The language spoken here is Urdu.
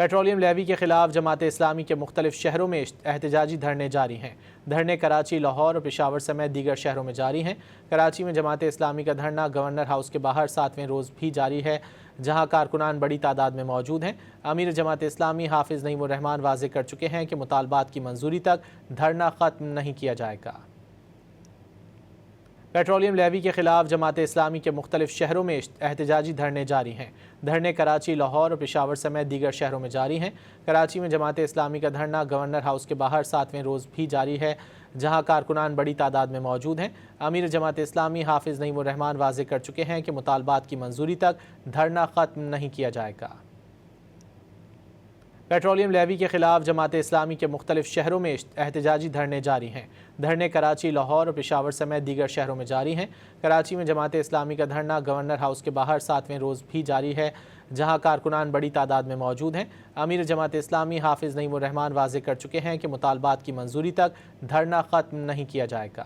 پیٹرولیم لیوی کے خلاف جماعت اسلامی کے مختلف شہروں میں احتجاجی دھرنے جاری ہیں۔ دھرنے کراچی، لاہور اور پشاور سمیت دیگر شہروں میں جاری ہیں۔ کراچی میں جماعت اسلامی کا دھرنا گورنر ہاؤس کے باہر 7ویں روز بھی جاری ہے، جہاں کارکنان بڑی تعداد میں موجود ہیں۔ امیر جماعت اسلامی حافظ نعیم الرحمان واضح کر چکے ہیں کہ مطالبات کی منظوری تک دھرنا ختم نہیں کیا جائے گا۔ پیٹرولیم لیوی کے خلاف جماعت اسلامی کے مختلف شہروں میں احتجاجی دھرنے جاری ہیں۔ دھرنے کراچی، لاہور اور پشاور سمیت دیگر شہروں میں جاری ہیں۔ کراچی میں جماعت اسلامی کا دھرنا گورنر ہاؤس کے باہر 7ویں روز بھی جاری ہے، جہاں کارکنان بڑی تعداد میں موجود ہیں۔ امیر جماعت اسلامی حافظ نعیم الرحمان واضح کر چکے ہیں کہ مطالبات کی منظوری تک دھرنا ختم نہیں کیا جائے گا۔ پیٹرولیم لیوی کے خلاف جماعت اسلامی کے مختلف شہروں میں احتجاجی دھرنے جاری ہیں۔ دھرنے کراچی، لاہور اور پشاور سمیت دیگر شہروں میں جاری ہیں۔ کراچی میں جماعت اسلامی کا دھرنا گورنر ہاؤس کے باہر 7ویں روز بھی جاری ہے، جہاں کارکنان بڑی تعداد میں موجود ہیں۔ امیر جماعت اسلامی حافظ نعیم الرحمان واضح کر چکے ہیں کہ مطالبات کی منظوری تک دھرنا ختم نہیں کیا جائے گا۔